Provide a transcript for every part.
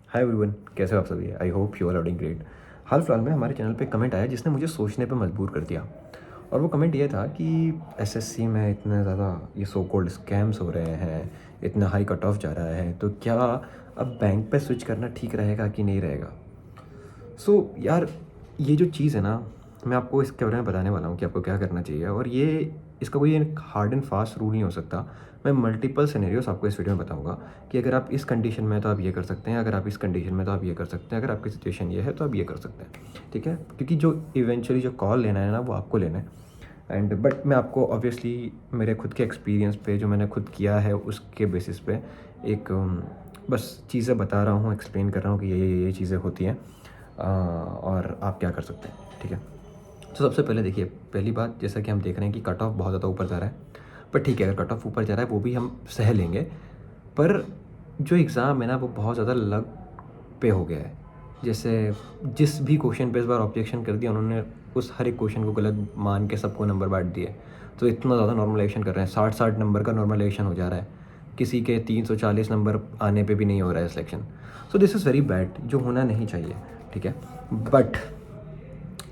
Hi everyone, कैसे हो आप सभी? I hope you are doing great. हाल फिलहाल में हमारे चैनल पे कमेंट आया जिसने मुझे सोचने पे मजबूर कर दिया। और वो कमेंट ये था कि एसएससी में इतने ज़्यादा ये सो कॉल्ड स्कैम्स हो रहे हैं, इतना हाई कट ऑफ जा रहा है, तो क्या अब बैंक पे स्विच करना ठीक रहेगा कि नहीं रहेगा? यार, ये जो चीज़ है ना, मैं आपको इसके बारे में बताने वाला हूँ कि आपको क्या करना चाहिए। और ये इसका कोई एक हार्ड एंड फास्ट रूल नहीं हो सकता। मैं मल्टीपल सिनेरियोस आपको इस वीडियो में बताऊँगा कि अगर आप इस कंडीशन में हैं तो आप ये कर सकते हैं, अगर आप इस कंडीशन में तो आप ये कर सकते हैं, अगर आपकी सिचुएशन ये है तो आप ये कर सकते हैं। ठीक है? क्योंकि जो इवेंचुअली जो कॉल लेना है ना, वो आपको लेना है। एंड बट मैं आपको ऑब्वियसली मेरे खुद के एक्सपीरियंस पे, जो मैंने खुद किया है उसके बेसिस पे एक बस चीज़ें बता रहा हूँ, एक्सप्लेन कर रहा हूँ कि ये चीज़ें होती हैं। और आप क्या कर सकते हैं। ठीक है? तो सबसे पहले देखिए, पहली बात, जैसा कि हम देख रहे हैं कि कट ऑफ बहुत ज़्यादा ऊपर जा रहा है। पर ठीक है, अगर कट ऑफ ऊपर जा रहा है वो भी हम सह लेंगे। पर जो एग्ज़ाम है ना, वो बहुत ज़्यादा लग पे हो गया है। जैसे जिस भी क्वेश्चन पे इस बार ऑब्जेक्शन कर दिया उन्होंने, उस हर एक क्वेश्चन को गलत मान के सबको नंबर बांट दिए। तो इतना ज़्यादा नॉर्मलाइजेशन कर रहे हैं, 60-60 नंबर का नॉर्मलाइजेशन हो जा रहा है। किसी के 340 नंबर आने पे भी नहीं हो रहा है selection. So this is very bad, जो होना नहीं चाहिए। ठीक है? बट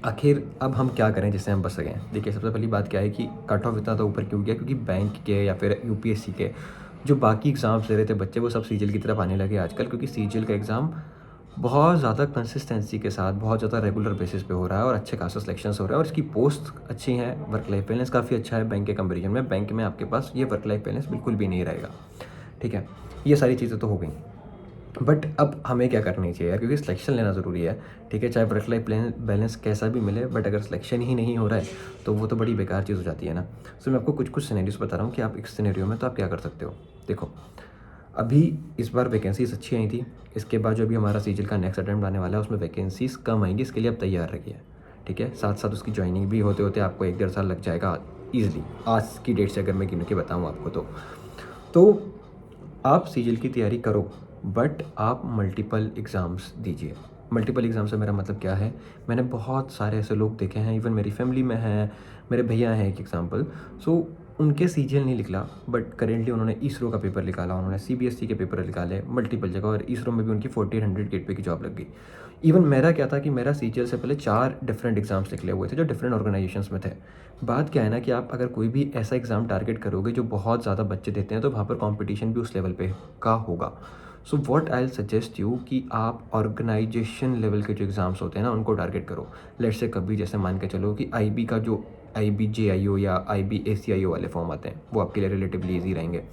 आखिर अब हम क्या करें जिससे हम बच सकें? देखिए, सबसे पहली बात क्या है कि कट ऑफ इतना तो ऊपर क्यों गया, क्योंकि बैंक के या फिर यूपीएससी के जो बाकी एग्ज़ाम्स दे रहे थे बच्चे, वो सब सीजीएल की तरफ आने लगे आजकल। क्योंकि सीजीएल का एग्ज़ाम बहुत ज़्यादा कंसिस्टेंसी के साथ, बहुत ज़्यादा रेगुलर बेसिस पे हो रहा है और अच्छे खासे सिलेक्शंस हो रहे हैं और इसकी पोस्ट अच्छी हैं। वर्क लाइफ बैलेंस काफ़ी अच्छा है बैंक के कंपैरिजन में। बैंक में आपके पास ये वर्क लाइफ बैलेंस बिल्कुल भी नहीं रहेगा। ठीक है? ये सारी चीज़ें तो हो गई। बट अब हमें क्या करनी चाहिए यार, क्योंकि सिलेक्शन लेना ज़रूरी है। ठीक है? चाहे वर्क लाइफ बैलेंस कैसा भी मिले, बट अगर सिलेक्शन ही नहीं हो रहा है तो वो तो बड़ी बेकार चीज़ हो जाती है ना। मैं आपको कुछ कुछ सिनेरियोस बता रहा हूँ कि आप इस सिनेरियो में तो आप क्या कर सकते हो। देखो, अभी इस बार वैकेंसीज अच्छी आई थी। इसके बाद जो अभी हमारा सीजीएल का नेक्स्ट अटेम्प्ट आने वाला है उसमें वैकेंसीज कम आएंगी, इसके लिए आप तैयार रखिए। ठीक है? साथ साथ उसकी ज्वाइनिंग भी होते होते आपको 1-1.5 साल लग जाएगा ईजिली, आज की डेट से अगर मैं गिन के बताऊँ आपको तो आप सीजीएल की तैयारी करो, बट आप मल्टीपल एग्ज़ाम्स दीजिए। मल्टीपल एग्ज़ाम से मेरा मतलब क्या है, मैंने बहुत सारे ऐसे लोग देखे हैं, इवन मेरी फैमिली में हैं, मेरे भैया हैं एक एग्ज़ाम्पल। उनके सीजीएल नहीं निकला, बट करेंटली उन्होंने इसरो का पेपर निकाला, उन्होंने सीबीएसई के पेपर निकाले मल्टीपल जगह, और इसरो में भी उनकी 1400 गेट पे की जॉब लग गई। इवन मेरा क्या था कि मेरा सीजीएल से पहले 4 डिफरेंट एग्ज़ाम्स निकले हुए थे जो डिफरेंट ऑर्गेनाइजेशंस में थे। बात क्या है ना कि आप अगर कोई भी ऐसा एग्ज़ाम टारगेट करोगे जो बहुत ज़्यादा बच्चे देते हैं, तो वहाँ पर कॉम्पिटिशन भी उस लेवल पे का होगा। So what I will suggest you कि आप ऑर्गेनाइजेशन लेवल के जो एग्ज़ाम्स होते हैं ना, उनको टारगेट करो। लेट्स से कभी जैसे मान के चलो कि आईबी का जो IBJIO या IBACIO वाले फॉर्म आते हैं, वो आपके लिए रिलेटिवली ईजी रहेंगे।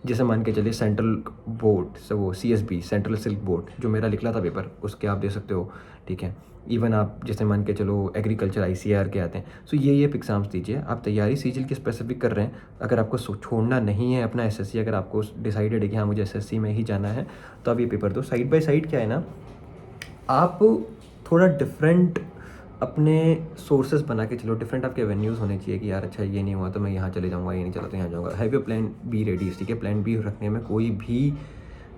जैसे मान के चलिए सेंट्रल बोर्ड से, वो CSB सेंट्रल सिल्क बोर्ड जो मेरा निकला था पेपर, उसके आप दे सकते हो। ठीक है? इवन आप जैसे मान के चलो एग्रीकल्चर ICAR के आते हैं। ये एग्ज़ाम्स दीजिए। आप तैयारी सीजीएल की स्पेसिफिक कर रहे हैं, अगर आपको छोड़ना नहीं है अपना एसएससी, अगर आपको डिसाइडेड है कि हाँ मुझे एसएससी में ही जाना है, तो आप ये पेपर दो। साइड बाय साइड क्या है ना, आप थोड़ा डिफरेंट अपने सोर्सेज बना के चलो। डिफरेंट आपके एवेन्यूज़ होने चाहिए कि यार अच्छा ये नहीं हुआ तो मैं यहाँ चले जाऊँगा, ये नहीं चला तो यहाँ जाऊँगा। Have your plan be ready. ठीक है? प्लान बी रखने में कोई भी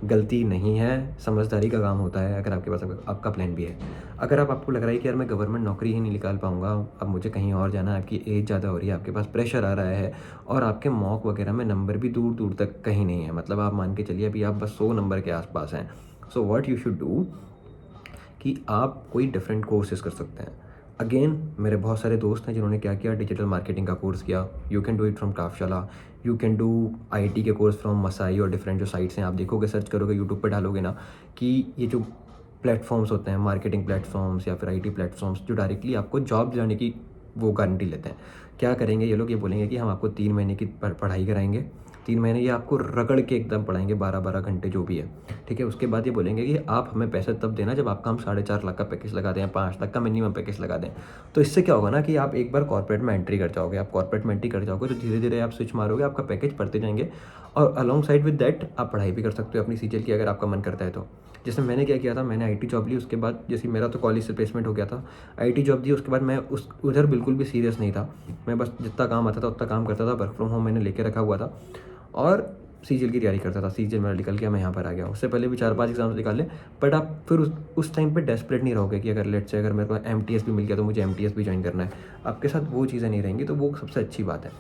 गलती नहीं है, समझदारी का काम होता है। अगर आपके पास आपका प्लान बी है, अगर आपको लग रहा है कि यार मैं गवर्नमेंट नौकरी ही नहीं निकाल पाऊँगा, अब मुझे कहीं और जाना है, आपकी एज ज़्यादा हो रही है, आपके पास प्रेशर आ रहा है और आपके मॉक वगैरह में नंबर भी दूर दूर तक कहीं नहीं है, मतलब आप मान के चलिए अभी आप बस 100 नंबर के आसपास हैं। व्हाट यू शुड डू कि आप कोई डिफरेंट कोर्सेज कर सकते हैं। अगेन, मेरे बहुत सारे दोस्त हैं जिन्होंने क्या किया, डिजिटल मार्केटिंग का कोर्स किया। You can do it from Craftshala, you can do IT के कोर्स फ्रॉम मसाई और डिफरेंट जो साइट्स हैं। आप देखोगे, सर्च करोगे, यूट्यूब पे डालोगे ना, कि ये जो प्लेटफॉर्म्स होते हैं, मार्केटिंग प्लेटफॉर्म्स या फिर IT प्लेटफॉर्म्स, जो डायरेक्टली आपको जॉब दिलाने की वो गारंटी लेते हैं। क्या करेंगे ये लोग? ये बोलेंगे कि हम आपको 3 महीने की पढ़ाई कराएंगे। 3 महीने ये आपको रगड़ के एकदम पढ़ाएंगे, 12-12 घंटे जो भी है। ठीक है? उसके बाद ये बोलेंगे कि आप हमें पैसे तब देना जब आपका हम 4.5 लाख का पैकेज लगा दें या 5 लाख का मिनिमम पैकेज लगा दें। तो इससे क्या होगा ना कि आप एक बार कॉर्पोरेट में एंट्री कर जाओगे। आप कॉर्पोरेट में एंट्री कर जाओगे तो धीरे धीरे आप स्विच मारोगे, आपका पैकेज बढ़ते जाएंगे, और अलॉन्ग साइड विद दैट आप पढ़ाई भी कर सकते हो अपनी सीजीएल की, अगर आपका मन करता है तो। जैसे मैंने क्या किया था, मैंने IT जॉब ली, उसके बाद जैसे मेरा तो कॉलेज से प्लेसमेंट हो गया था, IT जॉब दी, उसके बाद मैं उस उधर बिल्कुल भी सीरियस नहीं था। मैं बस जितना काम आता था उतना काम करता था, वर्क फ्रॉम होम मैंने लेके रखा हुआ था और सीजीएल की तैयारी करता था। सीजीएल मेरा निकल गया, मैं यहाँ पर आ गया। उससे पहले भी 4-5 एग्जाम्स निकाले। बट आप फिर उस टाइम पे डेस्परेट नहीं रहोगे कि अगर लेट से अगर मेरे को MTS भी मिल गया तो मुझे MTS भी ज्वाइन करना है। आपके साथ वो चीज़ें नहीं रहेंगी, तो वो सबसे अच्छी बात है।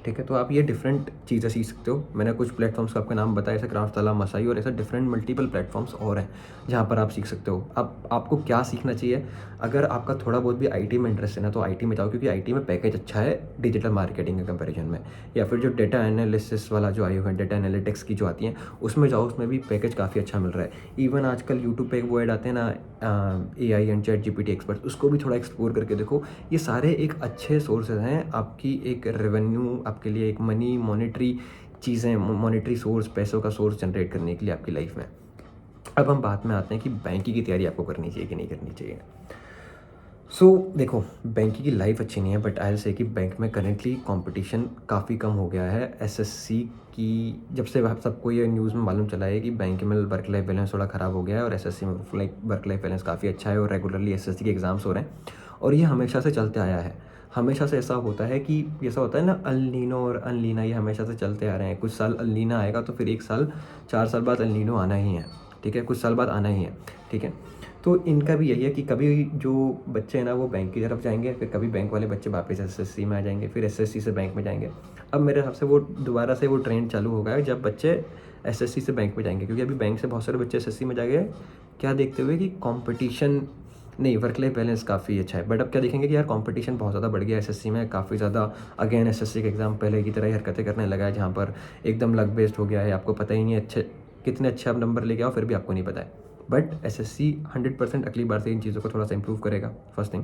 ठीक है, तो आप ये डिफरेंट चीज़ें सीख सकते हो। मैंने कुछ प्लेटफॉर्म्स का आपका नाम बताया, जैसे क्राफ्टला, मसाई और ऐसे डिफरेंट मल्टीपल प्लेटफॉर्म्स और हैं जहाँ पर आप सीख सकते हो। अब आपको क्या सीखना चाहिए, अगर आपका थोड़ा बहुत भी आईटी में इंटरेस्ट है ना, तो आईटी में जाओ, क्योंकि आईटी में पैकेज अच्छा है डिजिटल मार्केटिंग के कंपैरिजन में। या फिर जो डेटा एनालिसिस वाला जो आयोग है, डेटा एनालिटिक्स की जो आती हैं, उसमें जाओ, उसमें भी पैकेज काफ़ी अच्छा मिल रहा है। इवन आजकल यूट्यूब पे एक वो ऐड आते हैं ना, AI एंड ChatGPT एक्सपर्ट, उसको भी थोड़ा एक्सप्लोर करके देखो। ये सारे एक अच्छे सोर्सेज हैं आपकी एक रेवेन्यू, आपके लिए एक मनी, मॉनेटरी चीज़ें, मॉनेटरी सोर्स, पैसों का सोर्स जनरेट करने के लिए आपकी लाइफ में। अब हम बात में आते हैं कि बैंकिंग की तैयारी आपको करनी चाहिए कि नहीं करनी चाहिए। देखो, बैंकिंग की लाइफ अच्छी नहीं है, बट आई विल से कि बैंक में करेंटली कंपटीशन काफ़ी कम हो गया है। एसएससी की जब से सबको ये न्यूज़ में मालूम चला है कि बैंक में वर्क लाइफ बैलेंस थोड़ा ख़राब हो गया है और एसएससी में वर्क लाइफ बैलेंस काफ़ी अच्छा है और रेगुलरली एसएससी के एग्ज़ाम्स हो रहे हैं, और ये हमेशा से चलते आया है। हमेशा से ऐसा होता है कि ऐसा होता है ना, अल नीनो और अल नीना, ये हमेशा से चलते आ रहे हैं। कुछ साल अल नीना आएगा तो फिर 1 साल 4 साल बाद अल नीनो आना ही है, ठीक है, कुछ साल बाद आना ही है, ठीक है। तो इनका भी यही है कि कभी जो बच्चे हैं ना वो बैंक की तरफ जाएंगे, फिर कभी बैंक वाले बच्चे वापस एसएससी में आ जाएंगे, फिर एसएससी से बैंक में जाएंगे। अब मेरे हिसाब से वो दोबारा से वो ट्रेंड चालू होगा है जब बच्चे एसएससी से बैंक में जाएंगे, क्योंकि अभी बैंक से बहुत सारे बच्चे एसएससी में जाएंगे क्या देखते हुए कि कंपटीशन नहीं, वर्क लाइफ बैलेंस काफ़ी अच्छा है। बट अब क्या देखेंगे कि यार कंपटीशन बहुत ज़्यादा बढ़ गया है एसएससी में, काफ़ी ज़्यादा। अगेन एसएससी का एग्ज़ाम पहले की तरह ही हरकतें करने लगा है, जहाँ पर एकदम लक बेस्ड हो गया है, आपको पता ही नहीं है कितने अच्छे आप नंबर लेके आओ, फिर भी आपको नहीं पता है। बट एसएससी 100% अगली बार से इन चीज़ों को थोड़ा सा इंप्रूव करेगा, फर्स्ट थिंग।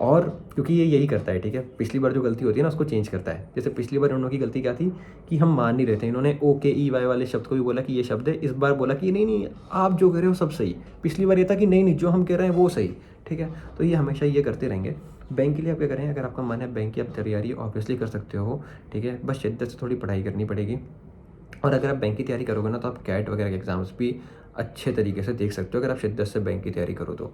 और क्योंकि ये यही करता है, ठीक है, पिछली बार जो गलती होती है ना उसको चेंज करता है। जैसे पिछली बार उन्होंने की गलती क्या थी कि हम मान नहीं रहे थे, इन्होंने OKEY वाले शब्द को भी बोला कि ये शब्द है, इस बार बोला कि नहीं नहीं आप जो कह रहे हो सब सही। पिछली बार ये था कि नहीं नहीं जो हम कह रहे हैं वो सही, ठीक है। तो ये हमेशा ये करते रहेंगे। बैंक के लिए आप क्या करें, अगर आपका मन है बैंक की आप तैयारी ऑब्वियसली कर सकते हो, ठीक है, बस शिद्दत से थोड़ी पढ़ाई करनी पड़ेगी। और अगर आप बैंक की तैयारी करोगे ना तो आप कैट वगैरह के एग्ज़ाम्स भी अच्छे तरीके से देख सकते हो अगर आप शिद्दत से बैंक की तैयारी करो तो।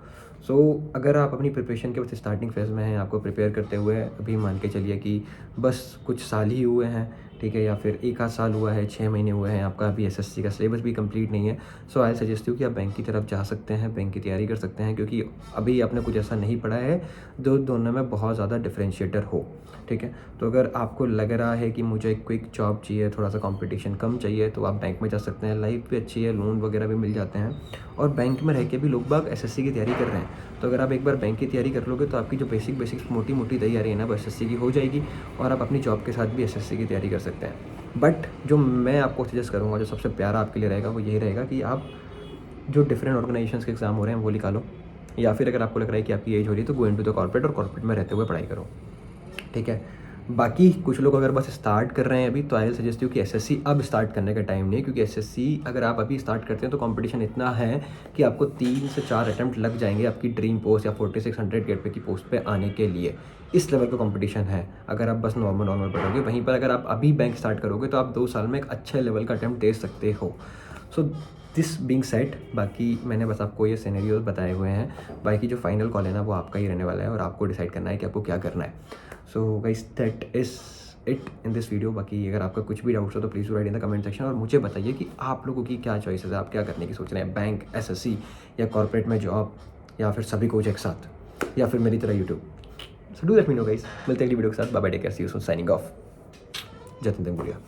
अगर आप अपनी प्रिपरेशन के बस स्टार्टिंग फेज़ में हैं, आपको प्रिपेयर करते हुए अभी मान के चलिए कि बस कुछ साल ही हुए हैं, ठीक है, या फिर 1 आध साल हुआ है, 6 महीने हुए हैं, आपका अभी एसएससी का सिलेबस भी कंप्लीट नहीं है, आई सजेस्ट यू कि आप बैंक की तरफ जा सकते हैं, बैंक की तैयारी कर सकते हैं, क्योंकि अभी आपने कुछ ऐसा नहीं पढ़ा है जो दोनों में बहुत ज़्यादा डिफरेंशिएटर हो, ठीक है। तो अगर आपको लग रहा है कि मुझे एक क्विक जॉब चाहिए, थोड़ा सा कंपटीशन कम चाहिए, तो आप बैंक में जा सकते हैं। लाइफ भी अच्छी है, लोन वगैरह भी मिल जाते हैं, और बैंक में रह के भी लोग बाग एसएससी की तैयारी कर रहे हैं। तो अगर आप एक बार बैंक की तैयारी कर लोगे तो आपकी जो बेसिक मोटी मोटी तैयारी है ना वो एसएससी की हो जाएगी, और आप अपनी जॉब के साथ भी एसएससी की तैयारी कर सकते हैं। बट जो मैं आपको सजेस्ट करूँगा, जो सबसे प्यारा आपके लिए रहेगा, वो यही रहेगा कि आप जो डिफरेंट ऑर्गेनाइजेशंस के एग्ज़ाम हो रहे हैं वो निकालो, या फिर अगर आपको लग रहा है कि आपकी एज हो रही है तो गो इनटू द कॉर्पोरेट, और कॉर्पोरेट में रहते हुए पढ़ाई करो, ठीक है। बाकी कुछ लोग अगर बस स्टार्ट कर रहे हैं अभी, तो आई विल सजेस्ट यू कि एसएससी अब स्टार्ट करने का टाइम नहीं है, क्योंकि एसएससी अगर आप अभी स्टार्ट करते हैं तो कंपटीशन इतना है कि आपको 3 से 4 अटैम्प्ट लग जाएंगे आपकी ड्रीम पोस्ट या 4600 गेट पे की पोस्ट पे आने के लिए। इस लेवल का कंपटीशन है अगर आप बस नॉर्मल पढ़ोगे। वहीं पर अगर आप अभी बैंक स्टार्ट करोगे तो आप 2 साल में एक अच्छे लेवल का अटैम्प्ट दे सकते हो। दिस बीइंग सेड, बाकी मैंने बस आपको ये सिनेरियोज बताए हुए हैं। बाकी जो फाइनल कॉल है ना वो आपका ही रहने वाला है, और आपको डिसाइड करना है कि आपको क्या करना है। Guys that is it in this video. बाकी अगर आपका कुछ भी डाउट्स हो तो please write in the comment section, और मुझे बताइए कि आप लोगों की क्या चॉइसेस है, आप क्या करने की सोच रहे हैं, बैंक, एसएससी, या कॉर्पोरेट में जॉब, या फिर सभी कुछ एक साथ, या फिर मेरी तरह YouTube. So do let me know guys. मिलते हैं अगली वीडियो के साथ। Bye bye, take care, see you soon, signing off. Jatin गुड़िया।